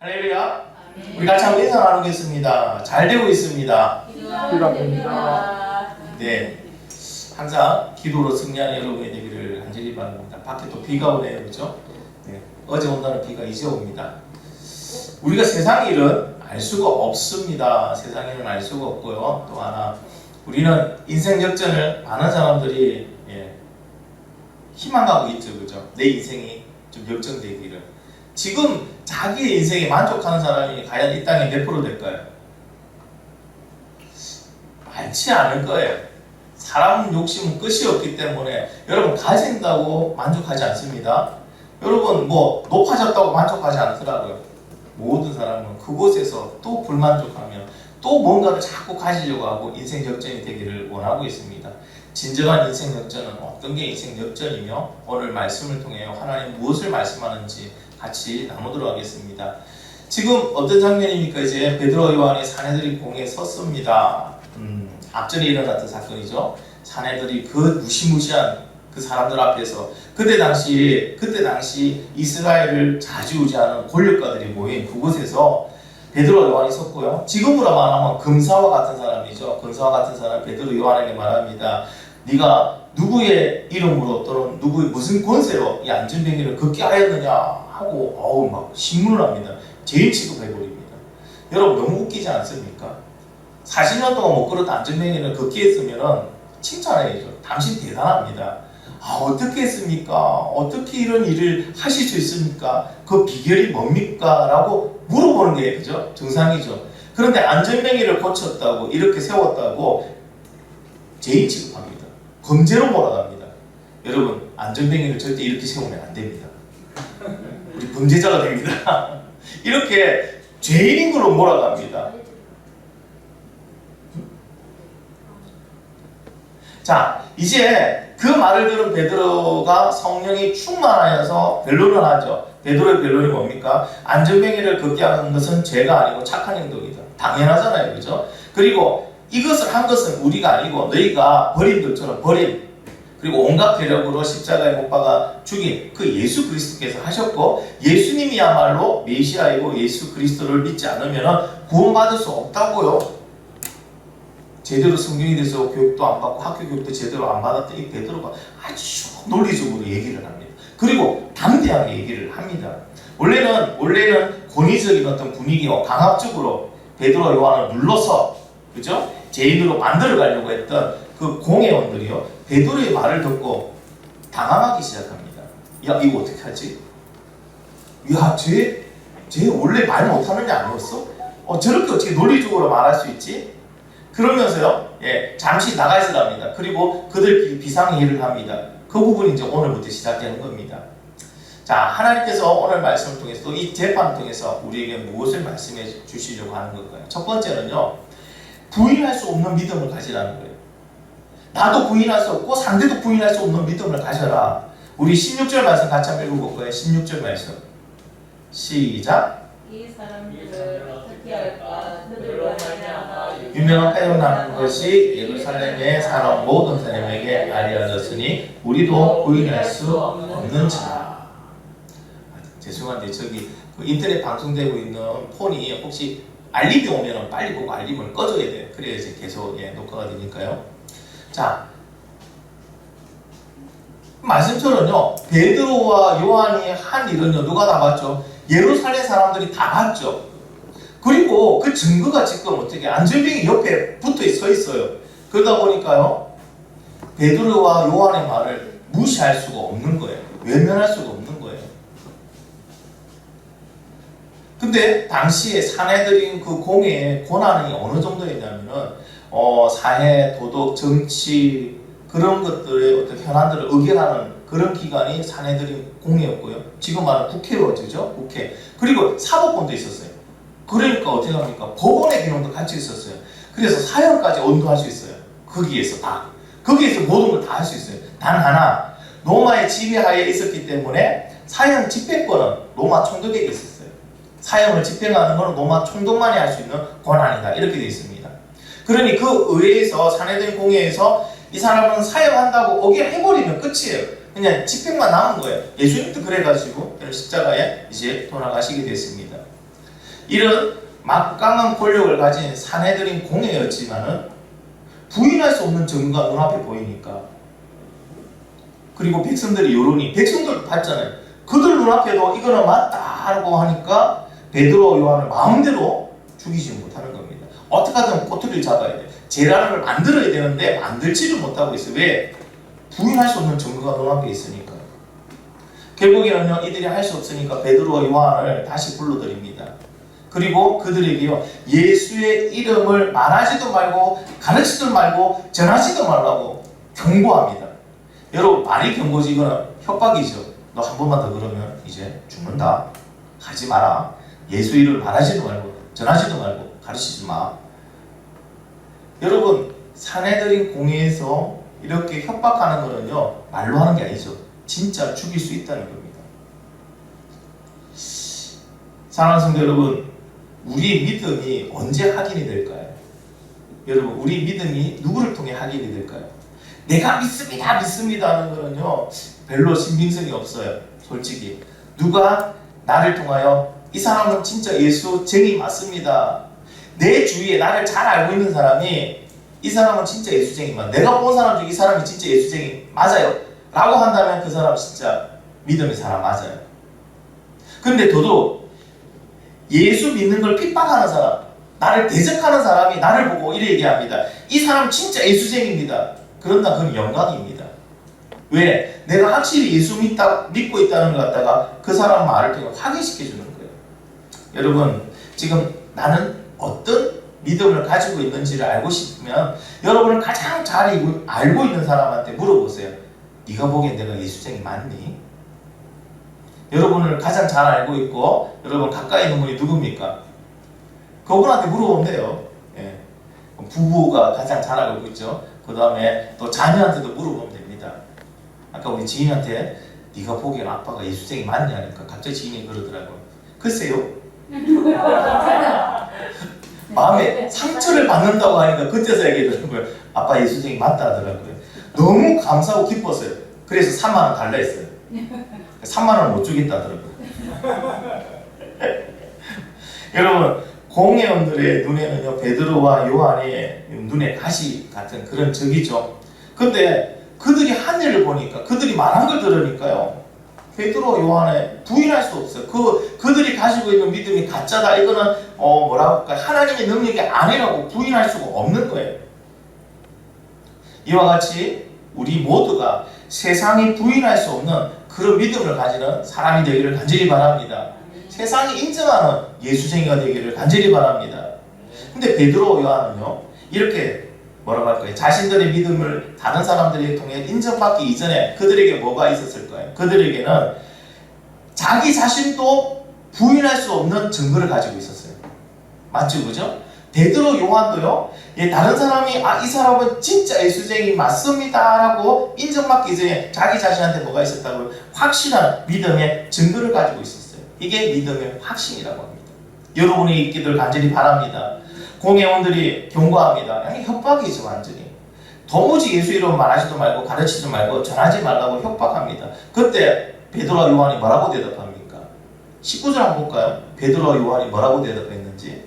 할렐루야. 우리 같이 한번 인사 나누겠습니다. 잘 되고 있습니다. 기도합니다. 네, 항상 기도로 승리하는 여러분이 되기를 간절히 바랍니다. 밖에 또 비가 오네요, 그렇죠? 네, 어제 온다는 비가 이제 옵니다. 우리가 세상 일은 알 수가 없습니다. 세상 일은 알 수가 없고요. 또 하나, 우리는 인생 역전을 많은 사람들이 희망하고 있죠, 그죠? 내 인생이 좀 역전되기를. 지금 자기의 인생에 만족하는 사람이 과연 이 땅에 몇 프로 될까요? 많지 않을 거예요. 사람 욕심은 끝이 없기 때문에 여러분 가진다고 만족하지 않습니다. 여러분 뭐 높아졌다고 만족하지 않더라고요. 모든 사람은 그곳에서 또 불만족하며 또 뭔가를 자꾸 가지려고 하고 인생 역전이 되기를 원하고 있습니다. 진정한 인생 역전은 어떤 게 인생 역전이며 오늘 말씀을 통해 하나님 무엇을 말씀하는지 같이 나누도록 하겠습니다. 지금 어떤 장면입니까? 이제 베드로 요한이 사내들이 공에 섰습니다. 앞전에 일어났던 사건이죠. 사내들이 그 무시무시한 그 사람들 앞에서 그때 당시 이스라엘을 좌지우지하는 권력가들이 모인 그곳에서 베드로 요한이 섰고요. 지금으로 말하면 금사와 같은 사람이죠. 금사와 같은 사람 베드로 요한에게 말합니다. 네가 누구의 이름으로 또는 누구의 무슨 권세로 이 안전뱅이를 걷게 하였느냐 하고 막 신문을 합니다. 죄인 취급해버립니다. 여러분 너무 웃기지 않습니까? 40년 동안 못 걸었던 안전뱅이를 걷게 했으면 칭찬해야죠. 당신 대단합니다. 어떻게 했습니까? 어떻게 이런 일을 하실 수 있습니까? 그 비결이 뭡니까? 라고 물어보는 게 그죠? 정상이죠. 그런데 안전뱅이를 고쳤다고 이렇게 세웠다고 죄인 취급합니다. 범죄로 몰아갑니다. 여러분 안전뱅이를 절대 이렇게 세우면 안 됩니다. 우리 범죄자가 됩니다. 이렇게 죄인인 걸로 몰아갑니다. 자, 이제 그 말을 들은 베드로가 성령이 충만하여서 변론을 하죠. 베드로의 변론이 뭡니까? 안전뱅이를 걷게 하는 것은 죄가 아니고 착한 행동이다. 당연하잖아요, 그죠? 그리고 이것을 한 것은 우리가 아니고 너희가 버림들처럼 버림, 그리고 온갖 괴력으로 십자가에 못 박아 죽인 그 예수 그리스도께서 하셨고, 예수님이야말로 메시아이고 예수 그리스도를 믿지 않으면 구원받을 수 없다고요. 제대로 성경에 대해서 교육도 안 받고 학교 교육도 제대로 안 받았던 이 베드로가 아주 논리적으로 얘기를 합니다. 그리고 담대하게 얘기를 합니다. 원래는 권위적인 어떤 분위기와 강압적으로 베드로 요한을 눌러서 그죠? 죄인으로 만들어 가려고 했던 그 공회원들이요, 베드로의 말을 듣고 당황하기 시작합니다. 야, 이거 어떻게 하지? 야, 쟤 원래 말 못하는 애 아니었어? 저렇게 어떻게 논리적으로 말할 수 있지? 그러면서요, 잠시 나가 있으랍니다. 그리고 그들끼리 비상회의를 합니다. 그 부분이 이제 오늘부터 시작되는 겁니다. 자, 하나님께서 오늘 말씀을 통해서 또 이 재판을 통해서 우리에게 무엇을 말씀해 주시려고 하는 걸까요? 첫 번째는요, 부인할 수 없는 믿음을 가지라는 거예요. 나도 부인할 수 없고 상대도 부인할 수 없는 믿음을 가져라. 우리 16절 말씀 같이 한번 읽어볼 거예요. 16절 말씀 시작. 이 사람들을 어떻게 할까? 그들로 말미암아 유명하여나는 것이 예루살렘에 사는 모든 사람에게 알려졌으니 우리도 부인할 수 없는지라. 죄송한데 저기 그 인터넷 방송되고 있는 폰이 혹시 알림이 오면 빨리 보고 알림을 꺼줘야 돼요. 그래야 이제 계속 녹화가 되니까요. 자, 말씀처럼요, 베드로와 요한이 한 일은요, 누가 다 봤죠? 예루살렘 사람들이 다 봤죠. 그리고 그 증거가 지금 어떻게 안전뱅이 옆에 붙어 서 있어요. 그러다 보니까요, 베드로와 요한의 말을 무시할 수가 없는 거예요. 외면할 수가 없는 거예요. 근데 당시에 사내들인 그 공회의 권한이 어느 정도였냐면은 사회, 도덕, 정치 그런 것들의 어떤 현안들을 의결하는 그런 기관이 사내들인 공회였고요. 지금 말하는 국회의원이죠, 국회. 그리고 사법권도 있었어요. 그러니까 어떻게 합니까? 법원의 기능도 같이 있었어요. 그래서 사형까지 언도할 수 있어요. 거기에서 모든 걸 다 할 수 있어요. 단 하나, 로마의 지배하에 있었기 때문에 사형 집행권은 로마 총독에게 있었어요. 사형을 집행하는 것은 로마 총독만이 할 수 있는 권한이다. 이렇게 되어 있습니다. 그러니 그 의회에서 사내들 공회에서 이 사람은 사형한다고 어기해버리면 끝이에요. 그냥 집행만 남은 거예요. 예수님도 그래가지고 십자가에 이제 돌아가시게 됐습니다. 이런 막강한 권력을 가진 사내들인 공예였지만은 부인할 수 없는 증거가 눈앞에 보이니까, 그리고 백성들의 여론이, 백성들도 봤잖아요. 그들 눈앞에도 이거는 맞다라고 하니까 베드로 요한을 마음대로 죽이지 못하는 겁니다. 어떻게 하든 꼬투리를 잡아야 돼. 죄라는 걸 만들어야 되는데 만들지를 못하고 있어요. 왜? 부인할 수 없는 증거가 눈앞에 있으니까. 결국에는요, 이들이 할 수 없으니까 베드로와 요한을 다시 불러드립니다. 그리고 그들에게요, 예수의 이름을 말하지도 말고 가르치지도 말고 전하지도 말라고 경고합니다. 여러분, 말이 경고지 이거는 협박이죠. 너 한 번만 더 그러면 이제 죽는다. 하지 마라. 예수 이름을 말하지도 말고 전하지도 말고 가르치지 마. 여러분, 사내들인 공회에서 이렇게 협박하는 거는요, 말로 하는 게 아니죠. 진짜 죽일 수 있다는 겁니다. 사랑하는 성도 여러분, 우리 믿음이 언제 확인이 될까요? 여러분, 우리 믿음이 누구를 통해 확인이 될까요? 내가 믿습니다, 믿습니다 하는 거는요, 별로 신빙성이 없어요. 솔직히 누가 나를 통하여 이 사람은 진짜 예수쟁이 맞습니다, 내 주위에 나를 잘 알고 있는 사람이 이 사람은 진짜 예수쟁이만, 내가 본 사람 중에 이 사람이 진짜 예수쟁이 맞아요 라고 한다면 그 사람 진짜 믿음의 사람 맞아요. 근데 더더욱 예수 믿는 걸 핍박하는 사람, 나를 대적하는 사람이 나를 보고 이래 얘기합니다. 이 사람 진짜 예수쟁이입니다. 그런다, 그건 영광입니다. 왜? 내가 확실히 예수 믿고 있다는 것 갖다가 그 사람 말을 통해 확인시켜주는 거예요. 여러분, 지금 나는 어떤 믿음을 가지고 있는지를 알고 싶으면 여러분을 가장 잘 알고 있는 사람한테 물어보세요. 네가 보기엔 내가 예수쟁이 맞니? 여러분을 가장 잘 알고 있고 여러분 가까이 있는 분이 누굽니까? 그분한테 물어보면 돼요. 예. 부부가 가장 잘 알고 있죠. 그 다음에 또 자녀한테도 물어보면 됩니다. 아까 우리 지인한테 네가 보기엔 아빠가 예수쟁이 맞냐 하니까 갑자기 지인이 그러더라고요. 글쎄요. 마음에 상처를 받는다고 하니까 그때서 얘기하더라고요. 아빠 예수쟁이 맞다 하더라고요. 너무 감사하고 기뻤어요. 그래서 3만 원 달라 했어요. 3만 원을 못 주겠다 하더라고요. 여러분, 공회원들의 눈에는요, 베드로와 요한의 눈에 가시 같은 그런 적이죠. 근데 그들이 한 일을 보니까, 그들이 말한 걸 들으니까요, 베드로, 요한에 부인할 수 없어요. 그들이 가지고 있는 믿음이 가짜다, 이거는 뭐라고 할까, 하나님의 능력이 아니라고 부인할 수가 없는 거예요. 이와 같이 우리 모두가 세상이 부인할 수 없는 그런 믿음을 가지는 사람이 되기를 간절히 바랍니다. 세상이 인정하는 예수쟁이가 되기를 간절히 바랍니다. 근데 베드로, 요한은요, 이렇게 뭐라고 할까요? 자신들의 믿음을 다른 사람들이 통해 인정받기 이전에 그들에게 뭐가 있었을까요? 그들에게는 자기 자신도 부인할 수 없는 증거를 가지고 있었어요. 맞죠? 그죠? 베드로, 요한도요, 다른 사람이 이 사람은 진짜 예수쟁이 맞습니다 라고 인정받기 이전에 자기 자신한테 뭐가 있었다고요? 확실한 믿음의 증거를 가지고 있었어요. 이게 믿음의 확신이라고 합니다. 여러분이 있기를 간절히 바랍니다. 공회원들이 경고합니다. 아니, 협박이죠, 완전히. 도무지 예수 이름 말하지도 말고 가르치지 말고 전하지 말라고 협박합니다. 그때 베드로와 요한이 뭐라고 대답합니까? 19절 한번 볼까요? 베드로와 요한이 뭐라고 대답했는지.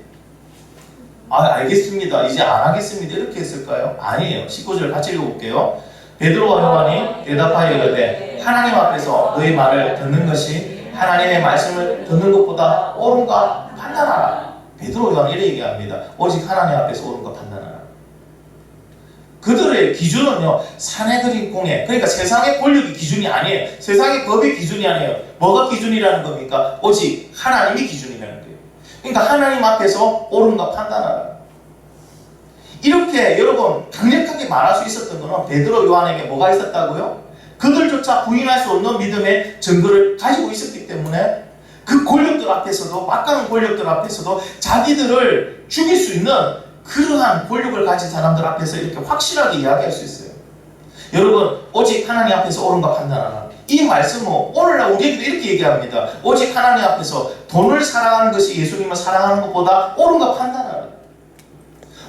알겠습니다, 이제 안 하겠습니다, 이렇게 했을까요? 아니에요. 19절 같이 읽어볼게요. 베드로와 요한이 대답하여 이르되 하나님 앞에서 너희 말을 듣는 것이 하나님의 말씀을 듣는 것보다 옳은가 판단하라. 베드로, 요한이 이렇게 얘기합니다. 오직 하나님 앞에서 옳은가 판단하라. 그들의 기준은요, 사내들인 공회, 그러니까 세상의 권력이 기준이 아니에요. 세상의 법이 기준이 아니에요. 뭐가 기준이라는 겁니까? 오직 하나님이 기준이라는 거예요. 그러니까 하나님 앞에서 옳은가 판단하라. 이렇게 여러분 강력하게 말할 수 있었던 것은 베드로, 요한에게 뭐가 있었다고요? 그들조차 부인할 수 없는 믿음의 증거를 가지고 있었기 때문에 그 권력들 앞에서도, 막강한 권력들 앞에서도 자기들을 죽일 수 있는 그러한 권력을 가진 사람들 앞에서 이렇게 확실하게 이야기할 수 있어요. 여러분, 오직 하나님 앞에서 옳은가 판단하라. 이 말씀은 오늘날 우리에게도 이렇게 얘기합니다. 오직 하나님 앞에서 돈을 사랑하는 것이 예수님을 사랑하는 것보다 옳은가 판단하라.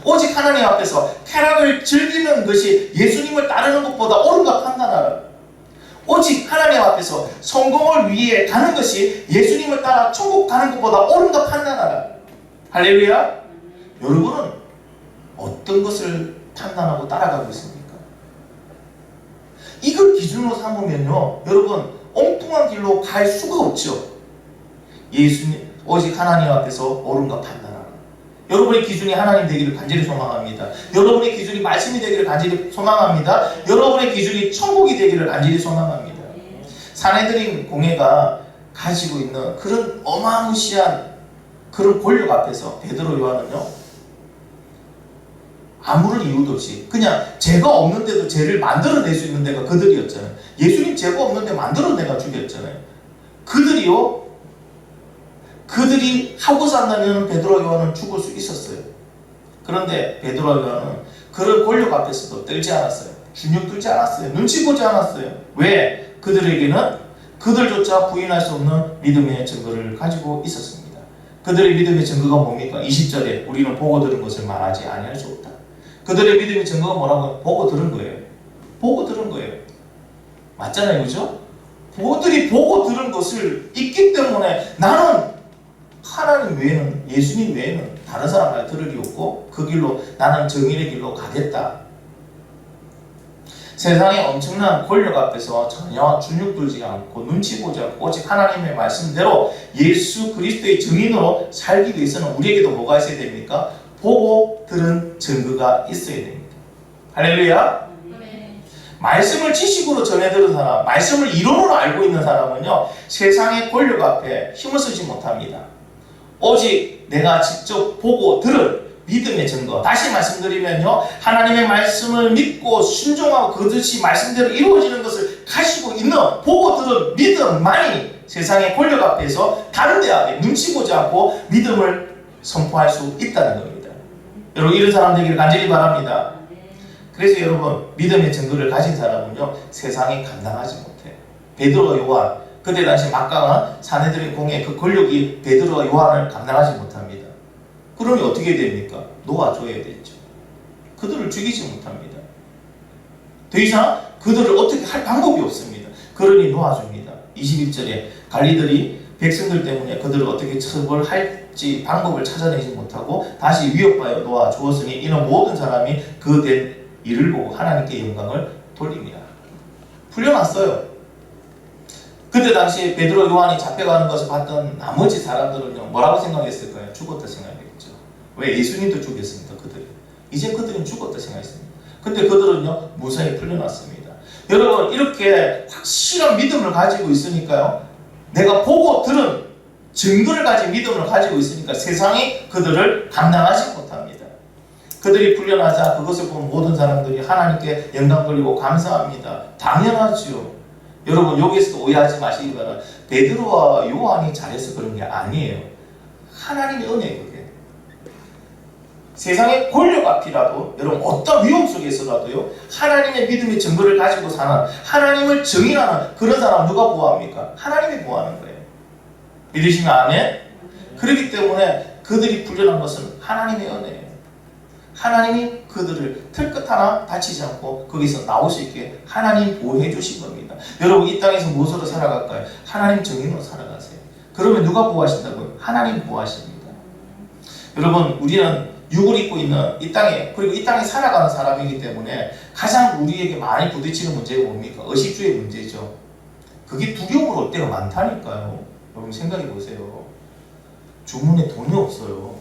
오직 하나님 앞에서 쾌락을 즐기는 것이 예수님을 따르는 것보다 옳은가 판단하라. 오직 하나님 앞에서 성공을 위해 가는 것이 예수님을 따라 천국 가는 것보다 옳은가 판단하라. 할렐루야. 여러분은 어떤 것을 판단하고 따라가고 있습니까? 이걸 기준으로 삼으면요, 여러분 엉뚱한 길로 갈 수가 없죠. 예수님 오직 하나님 앞에서 옳은가 판단하라. 여러분의 기준이 하나님 되기를 간절히 소망합니다. 여러분의 기준이 말씀이 되기를 간절히 소망합니다. 여러분의 기준이 천국이 되기를 간절히 소망합니다. 산헤드린 공회가 가지고 있는 그런 어마무시한 그런 권력 앞에서 베드로 요한은요, 아무런 이유도 없이 그냥 죄가 없는데도 죄를 만들어낼 수 있는 데가 그들이었잖아요. 예수님 죄가 없는데 만들어내가 죽였잖아요. 그들이 하고 산다면 베드로 요한은 죽을 수 있었어요. 그런데 베드로 요한은 그런 권력 앞에서도 떨지 않았어요. 주눅 들지 않았어요. 눈치 보지 않았어요. 왜? 그들에게는 그들조차 부인할 수 없는 믿음의 증거를 가지고 있었습니다. 그들의 믿음의 증거가 뭡니까? 20절에 우리는 보고 들은 것을 말하지 아니할 수 없다. 그들의 믿음의 증거가 뭐라고? 보고 들은 거예요. 보고 들은 거예요. 맞잖아요, 그죠? 그들이 보고 들은 것을 있기 때문에 나는 하나님 외에는, 예수님 외에는 다른 사람 말 들을 리 없고 그 길로 나는 정의의 길로 가겠다. 세상의 엄청난 권력 앞에서 전혀 주눅 들지 않고 눈치 보지 않고 오직 하나님의 말씀대로 예수 그리스도의 증인으로 살기 위해서는 우리에게도 뭐가 있어야 됩니까? 보고 들은 증거가 있어야 됩니다. 할렐루야. 말씀을 지식으로 전해 들은 사람, 말씀을 이론으로 알고 있는 사람은요, 세상의 권력 앞에 힘을 쓰지 못합니다. 오직 내가 직접 보고 들은 믿음의 증거. 다시 말씀드리면요, 하나님의 말씀을 믿고 순종하고 그것이 말씀대로 이루어지는 것을 가지고 있는 보고 들은 믿음만이 세상의 권력 앞에서 다른 데 앞에 눈치 보지 않고 믿음을 선포할 수 있다는 겁니다. 여러분, 이런 사람 되기를 간절히 바랍니다. 그래서 여러분, 믿음의 증거를 가진 사람은요, 세상에 감당하지 못해요. 베드로와 요한, 그때 당시 막강한 산헤드린 공의 그 권력이 베드로와 요한을 감당하지 못합니다. 그러니 어떻게 됩니까? 놓아줘야 되죠. 그들을 죽이지 못합니다. 더 이상 그들을 어떻게 할 방법이 없습니다. 그러니 놓아줍니다. 21절에 관리들이 백성들 때문에 그들을 어떻게 처벌할지 방법을 찾아내지 못하고 다시 위협하여 놓아주었으니 이는 모든 사람이 그 된 일을 보고 하나님께 영광을 돌립니다. 풀려났어요. 그때 당시 베드로 요한이 잡혀가는 것을 봤던 나머지 사람들은요, 뭐라고 생각했을까요? 죽었다 생각했죠. 왜? 예수님도 죽였으니까 그들이. 이제 그들은 죽었다 생각했습니다. 근데 그들은요, 무사히 풀려났습니다. 여러분, 이렇게 확실한 믿음을 가지고 있으니까요, 내가 보고 들은 증거를 가진 믿음을 가지고 있으니까 세상이 그들을 감당하지 못합니다. 그들이 풀려나자 그것을 본 모든 사람들이 하나님께 영광 돌리고 감사합니다. 당연하죠. 여러분, 여기서도 오해하지 마시기 바랍니다. 베드로와 요한이 잘해서 그런 게 아니에요. 하나님의 은혜예요. 그게. 세상의 권력 앞이라도, 여러분 어떤 위험 속에서라도요, 하나님의 믿음의 증거를 가지고 사는, 하나님을 증인하는 그런 사람 누가 보호합니까? 하나님이 보호하는 거예요. 믿으시면 아멘? 그렇기 때문에 그들이 풀려난 것은 하나님의 은혜예요. 하나님이 그들을 털끝 하나 다치지 않고 거기서 나올 수 있게 하나님 보호해 주신 겁니다. 여러분, 이 땅에서 무엇으로 살아갈까요? 하나님 정의로 살아가세요. 그러면 누가 보호하신다고요? 하나님 보호하십니다. 여러분, 우리는 육을 입고 있는 이 땅에, 그리고 이 땅에 살아가는 사람이기 때문에 가장 우리에게 많이 부딪히는 문제가 뭡니까? 의식주의 문제죠. 그게 두려움으로 올 때가 많다니까요. 여러분 생각해 보세요. 주문에 돈이 없어요.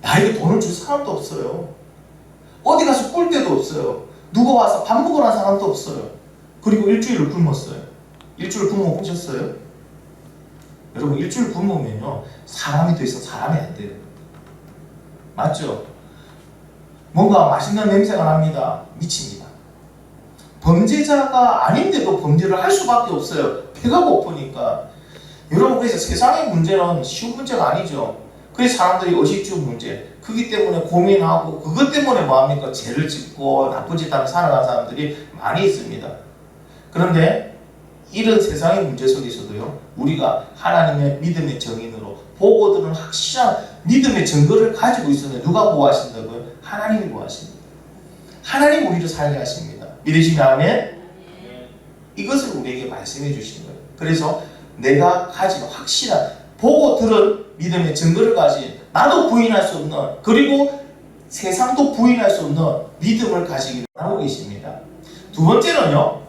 나에게 돈을 줄 사람도 없어요. 어디 가서 꿀 데도 없어요. 누가 와서 밥 먹으라는 사람도 없어요. 그리고 일주일을 굶었어요. 일주일 굶어 보셨어요? 여러분, 일주일 굶으면요, 사람이 더 이상 사람이 안 돼요. 맞죠? 뭔가 맛있는 냄새가 납니다. 미칩니다. 범죄자가 아닌데도 범죄를 할 수밖에 없어요. 배가 고프니까. 여러분, 그래서 세상의 문제는 쉬운 문제가 아니죠. 그래서 사람들이 의식주 문제, 그기 때문에 고민하고 그것 때문에 뭐합니까? 죄를 짓고 나쁜 짓 하며 살아가는 사람들이 많이 있습니다. 그런데 이런 세상의 문제 속에서도요, 우리가 하나님의 믿음의 정인으로 보고 들은 확실한 믿음의 증거를 가지고 있으면 누가 보호하신다고요? 하나님이 보호하십니다. 하나님 우리를 살게 하십니다. 믿으시면 아멘? 이것을 우리에게 말씀해 주신 거예요. 그래서 내가 가진 확실한 보고 들은 믿음의 증거를 가진 나도 부인할 수 없는, 그리고 세상도 부인할 수 없는 믿음을 가지기를 하고 계십니다. 두 번째는요,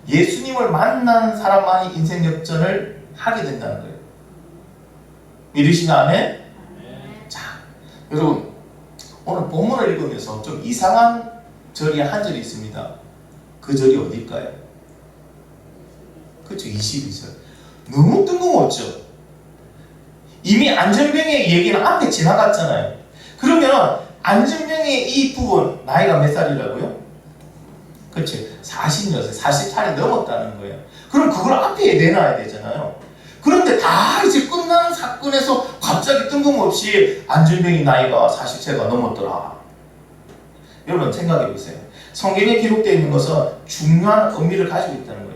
예수님을 만난 사람만이 인생 역전을 하게 된다는 거예요. 믿으시나요? 아멘? 자, 여러분, 오늘 본문을 읽으면서 좀 이상한 절이 한 절이 있습니다. 그 절이 어딜까요? 그렇죠, 22절. 너무 뜬금없죠. 이미 안전병의 얘기는 앞에 지나갔잖아요. 그러면 안전병의 이 부분, 나이가 몇 살이라고요? 그렇죠, 40여 살, 40살이 넘었다는 거예요. 그럼 그걸 앞에 내놔야 되잖아요. 그런데 다 이제 끝나는 사건에서 갑자기 뜬금없이 안전병의 나이가 40세가 넘었더라. 여러분 생각해 보세요. 성경에 기록되어 있는 것은 중요한 의미를 가지고 있다는 거예요.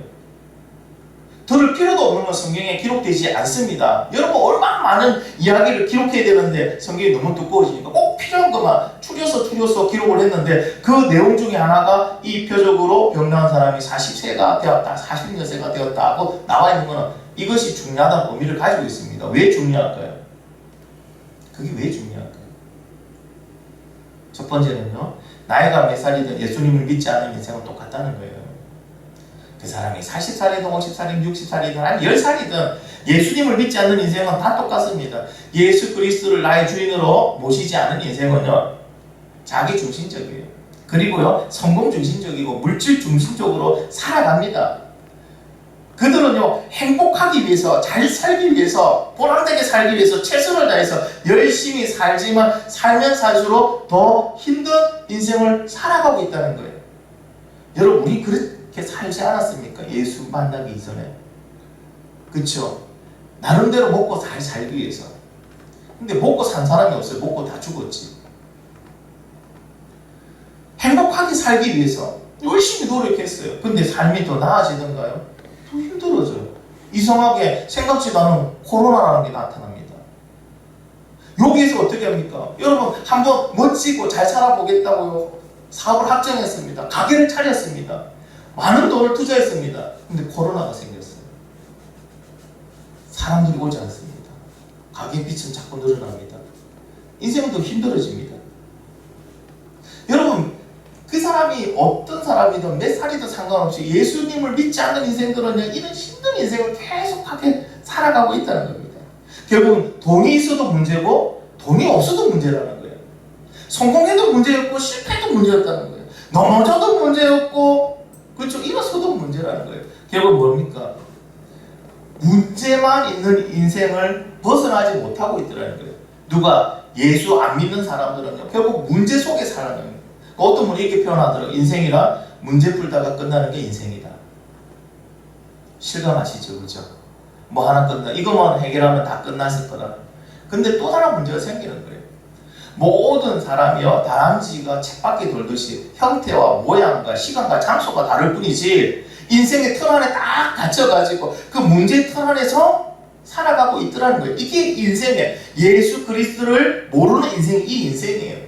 들을 필요도 없는 건 성경에 기록되지 않습니다. 여러분 얼마나 많은 이야기를 기록해야 되는데 성경이 너무 두꺼워지니까 꼭 필요한 것만 추려서 기록을 했는데 그 내용 중에 하나가 이 표적으로 병나은 사람이 40세가 되었다, 40여세가 되었다 하고 나와 있는 것은 이것이 중요하다는 의미를 가지고 있습니다. 왜 중요할까요? 그게 왜 중요할까요? 첫 번째는요, 나이가 몇 살이든 예수님을 믿지 않은 인생은 똑같다는 거예요. 그 사람이 40살이든 50살이든 60살이든 아니 10살이든 예수님을 믿지 않는 인생은 다 똑같습니다. 예수 그리스도를 나의 주인으로 모시지 않은 인생은요, 자기 중심적이에요. 그리고요, 성공 중심적이고 물질 중심적으로 살아갑니다. 그들은요, 행복하기 위해서, 잘 살기 위해서, 보람되게 살기 위해서 최선을 다해서 열심히 살지만 살면 살수록 더 힘든 인생을 살아가고 있다는 거예요. 여러분, 우리 그렇게 살지 않았습니까? 예수 만나기 이전에. 그쵸? 나름대로 먹고 잘 살기 위해서. 근데 먹고 산 사람이 없어요. 먹고 다 죽었지. 행복하게 살기 위해서 열심히 노력했어요. 근데 삶이 더 나아지던가요? 더 힘들어져요. 이상하게 생각지도 않은 코로나라는 게 나타납니다. 여기에서 어떻게 합니까? 여러분 한번 멋지고 잘 살아보겠다고 사업을 확정했습니다. 가게를 차렸습니다. 많은 돈을 투자했습니다. 근데 코로나가 생겼어요. 사람들이 오지 않습니다. 가게 빛은 자꾸 늘어납니다. 인생은 더 힘들어집니다. 여러분, 그 사람이 어떤 사람이든 몇 살이든 상관없이 예수님을 믿지 않는 인생들은요, 이런 힘든 인생을 계속하게 살아가고 있다는 겁니다. 결국은 돈이 있어도 문제고 돈이 없어도 문제라는 거예요. 성공해도 문제였고 실패도 문제였다는 거예요. 넘어져도 문제였고, 그렇죠, 일어서도 문제라는 거예요. 결국 뭡니까? 문제만 있는 인생을 벗어나지 못하고 있더라는 거예요. 누가? 예수 안 믿는 사람들은요, 결국 문제 속에 살아가는 거예요. 어떤 분이 이렇게 표현하더라고요. 인생이란 문제 풀다가 끝나는 게 인생이다. 실감하시죠? 그죠? 뭐 하나 끝나, 이거만 해결하면 다 끝났을 거다. 근데 또 하나 문제가 생기는 거예요. 모든 사람이요, 다람쥐가 쳇바퀴 돌듯이 형태와 모양과 시간과 장소가 다를 뿐이지 인생의 틀 안에 딱 갇혀가지고 그 문제의 틀 안에서 살아가고 있더라는 거예요. 이게 인생이에요. 예수 그리스도를 모르는 인생이 이 인생이에요.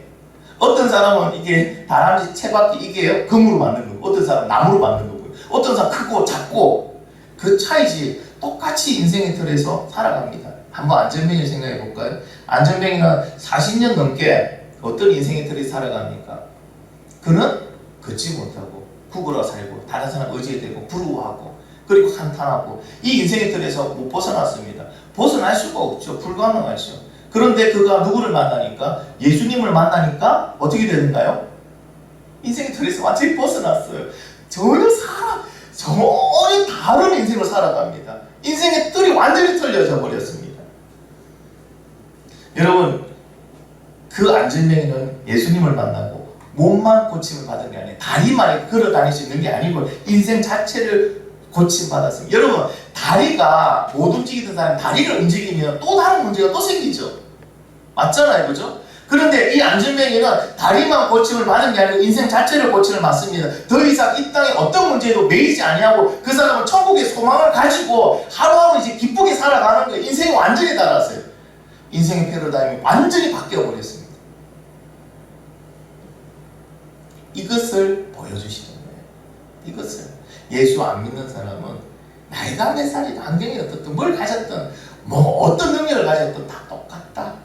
어떤 사람은 이게 다람쥐 쳇바퀴 이게 금으로 만든 거고, 어떤 사람은 나무로 만든 거고요. 어떤 사람은 크고 작고, 그 차이지. 똑같이 인생의 틀에서 살아갑니다. 한번 안전뱅이를 생각해 볼까요? 안전뱅이는 40년 넘게 어떤 인생의 틀에서 살아갑니까? 그는 걷지 못하고 구걸어 살고 다른 사람 의지되고 부러워하고 그리고 한탄하고 이 인생의 틀에서 못 벗어났습니다. 벗어날 수가 없죠. 불가능하죠. 그런데 그가 누구를 만나니까? 예수님을 만나니까 어떻게 되는가요? 인생의 틀에서 완전히 벗어났어요. 전혀 다른 인생을 살아갑니다. 인생의 틀이 완전히 틀려져 버렸습니다. 여러분, 그 안전뱅이는 예수님을 만나고 몸만 고침을 받은 게 아니에요. 다리만 걸어 다닐 수 있는 게 아니고 인생 자체를 고침받았습니다. 여러분, 다리가 못 움직이던 사람이 다리를 움직이면 또 다른 문제가 또 생기죠. 맞잖아요, 그죠? 그런데 이 안전뱅이는 다리만 고침을 받은 게 아니고 인생 자체를 고침을 받습니다. 더 이상 이 땅에 어떤 문제에도 매이지 아니하고 그 사람은 천국의 소망을 가지고 하루하루 이제 기쁘게 살아가는 거예요. 인생이 완전히 달랐어요. 인생의 패러다임이 완전히 바뀌어 버렸습니다. 이것을 보여주시는 거예요. 이것을. 예수 안 믿는 사람은 나이가 몇 살이든 환경이 어떻든 뭘 가졌든 뭐 어떤 능력을 가졌든 다 똑같다.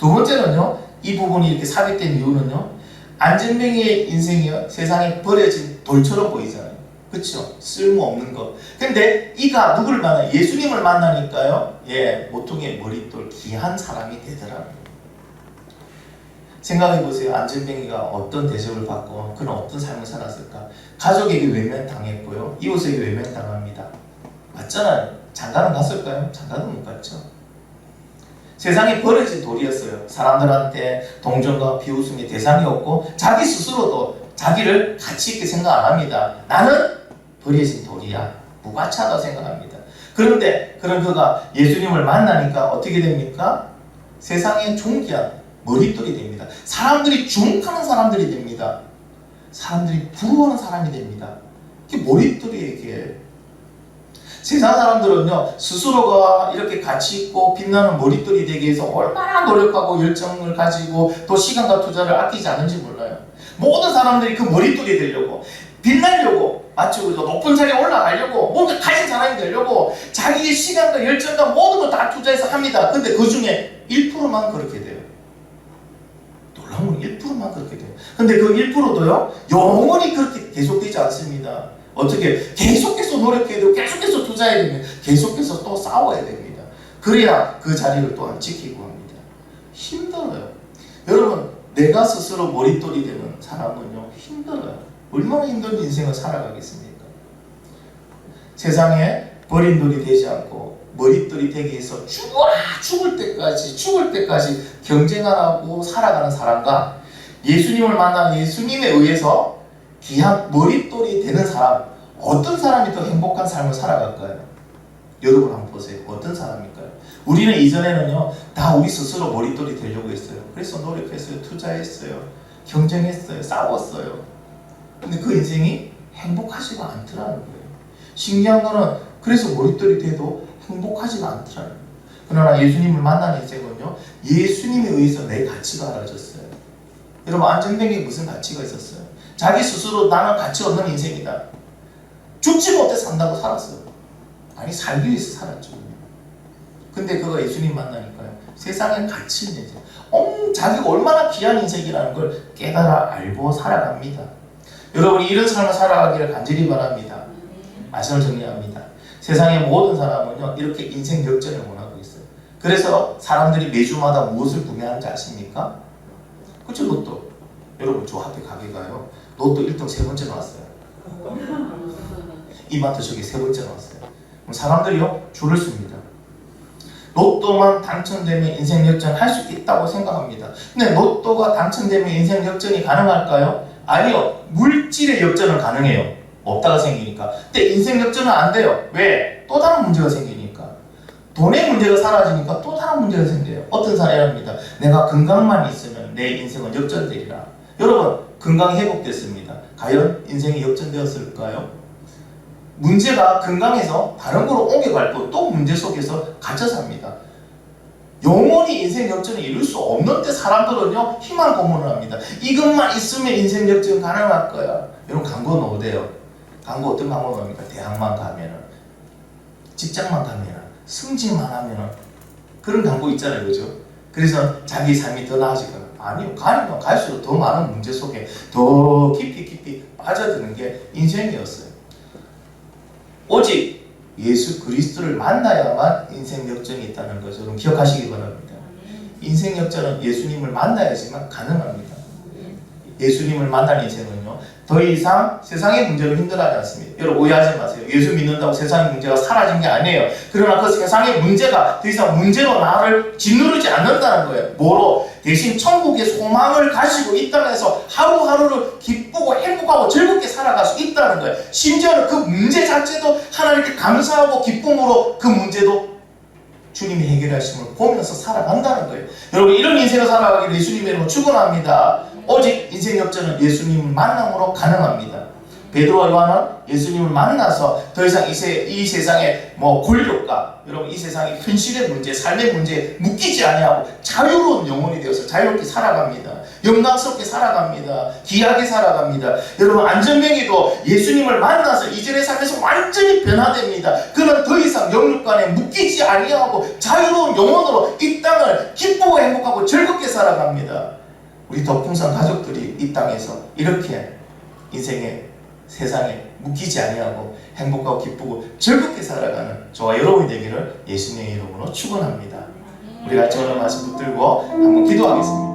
두 번째는요, 이 부분이 이렇게 삽입된 이유는요, 안전뱅이의 인생이요, 세상에 버려진 돌처럼 보이잖아요. 그렇죠? 쓸모없는 거. 근데 이가 누구를 만나? 예수님을 만나니까요, 예, 모퉁이의 머릿돌 귀한 사람이 되더라고요. 생각해보세요. 안전뱅이가 어떤 대접을 받고 그는 어떤 삶을 살았을까? 가족에게 외면당했고요, 이웃에게 외면당합니다. 맞잖아요. 장가는 갔을까요? 장가는 못 갔죠. 세상에 버려진 돌이었어요. 사람들한테 동정과 비웃음의 대상이 없고 자기 스스로도 자기를 가치 있게 생각 안 합니다. 나는 버려진 돌이야. 무가치하다고 생각합니다. 그런데 그런 그가 예수님을 만나니까 어떻게 됩니까? 세상에 존귀한 머릿돌이 됩니다. 사람들이 주목하는 사람들이 됩니다. 사람들이 부러워하는 사람이 됩니다. 이게 머릿돌이에요. 이게. 세상 사람들은요, 스스로가 이렇게 가치 있고 빛나는 머릿돌이 되기 위해서 얼마나 노력하고 열정을 가지고 또 시간과 투자를 아끼지 않는지 몰라요. 모든 사람들이 그 머릿돌이 되려고, 빛나려고, 맞죠? 높은 자리에 올라가려고, 뭔가 가진 사람이 되려고 자기의 시간과 열정과 모든 걸 다 투자해서 합니다. 근데 그 중에 1%만 그렇게 돼요. 놀라운 건 1%만 그렇게 돼요. 근데 그 1%도요, 영원히 그렇게 계속되지 않습니다. 어떻게? 계속해서 노력해야 되고, 계속해서 투자해야 됩니다. 계속해서 또 싸워야 됩니다. 그래야 그 자리를 또한 지키고 합니다. 힘들어요. 여러분, 내가 스스로 머릿돌이 되는 사람은요, 힘들어요. 얼마나 힘든 인생을 살아가겠습니까? 세상에 버린 돌이 되지 않고 머릿돌이 되기 위해서 죽을 때까지 경쟁하고 살아가는 사람과 예수님을 만난 예수님에 의해서 귀한 머릿돌이 되는 사람, 어떤 사람이 더 행복한 삶을 살아갈까요? 여러분 한번 보세요. 어떤 사람일까요? 우리는 이전에는요, 다 우리 스스로 머릿돌이 되려고 했어요. 그래서 노력했어요. 투자했어요. 경쟁했어요. 싸웠어요. 근데 그 인생이 행복하지가 않더라는 거예요. 신기한 거는 그래서 머릿돌이 돼도 행복하지가 않더라는 거예요. 그러나 예수님을 만난 인생은요, 예수님에 의해서 내 가치가 알아졌어요. 여러분, 안전뱅이에 무슨 가치가 있었어요? 자기 스스로 나는 가치 없는 인생이다. 죽지 못해 산다고 살았어요. 아니, 살기 위해서 살았죠. 근데 그가 예수님 만나니까요, 세상에 가치 있는 인생, 자기가 얼마나 귀한 인생이라는 걸 깨달아 알고 살아갑니다. 여러분이 이런 삶을 살아가기를 간절히 바랍니다. 말씀을 정리합니다. 세상의 모든 사람은요, 이렇게 인생 역전을 원하고 있어요. 그래서 사람들이 매주마다 무엇을 구매하는지 아십니까? 그쵸, 로또. 여러분, 저 앞에 가게 가요, 로또 1등 3번째 나왔어요. 이마트 저기 3번째 나왔어요. 그럼 사람들이요, 줄을 씁니다. 로또만 당첨되면 인생 역전 할 수 있다고 생각합니다. 근데 로또가 당첨되면 인생 역전이 가능할까요? 아니요. 물질의 역전은 가능해요. 없다가 생기니까. 근데 인생 역전은 안 돼요. 왜? 또 다른 문제가 생기니까. 돈의 문제가 사라지니까 또 다른 문제가 생겨요. 어떤 사례랍니다. 내가 건강만 있으면 내 인생은 역전되리라. 여러분, 건강이 회복됐습니다. 과연 인생이 역전되었을까요? 문제가 건강에서 다른 걸로 옮겨갈 또 문제 속에서 갇혀 삽니다. 영원히 인생 역전을 이룰 수 없는데 사람들은요, 희망 고문을 합니다. 이것만 있으면 인생 역전 가능할 거야. 여러분, 광고는 어때요? 광고 어떤 광고 나옵니까? 대학만 가면은, 직장만 가면은, 승진만 하면은, 그런 광고 있잖아요. 그죠? 그래서 자기 삶이 더 나아지거나, 아니요. 가면 갈수록 더 많은 문제 속에 더 깊이 빠져드는 게 인생이었어요. 오직 예수 그리스도를 만나야만 인생 역전이 있다는 것을 여러분 기억하시기 바랍니다. 인생 역전은 예수님을 만나야지만 가능합니다. 예수님을 만난 인생은요, 더 이상 세상의 문제로 힘들어하지 않습니다. 여러분, 오해하지 마세요. 예수 믿는다고 세상의 문제가 사라진 게 아니에요. 그러나 그 세상의 문제가 더 이상 문제로 나를 짓누르지 않는다는 거예요. 뭐로? 대신 천국의 소망을 가지고 이 땅에서 하루하루를 기쁘고 행복하고 즐겁게 살아갈 수 있다는 거예요. 심지어는 그 문제 자체도 하나님께 감사하고 기쁨으로 그 문제도 주님이 해결하심을 보면서 살아간다는 거예요. 여러분, 이런 인생을 살아가기를 예수님의 이름으로 축원합니다. 오직 인생 역전은 예수님을 만남으로 가능합니다. 베드로와 요한은 예수님을 만나서 더 이상 이 세상의 권력과 여러분 이 세상의 현실의 문제, 삶의 문제에 묶이지 아니하고 자유로운 영혼이 되어서 자유롭게 살아갑니다. 영광스럽게 살아갑니다. 귀하게 살아갑니다. 여러분, 안전뱅이도 예수님을 만나서 이전의 삶에서 완전히 변화됩니다. 그는 더 이상 영육간에 묶이지 아니하고 자유로운 영혼으로 이 땅을 기쁘고 행복하고 즐겁게 살아갑니다. 우리 덕풍산 가족들이 이 땅에서 이렇게 인생의 세상에 묶이지 아니하고 행복하고 기쁘고 즐겁게 살아가는 저와 여러분이 되기를 예수님의 이름으로 축원합니다. 우리 같이 오늘 말씀 붙들고 한번 기도하겠습니다.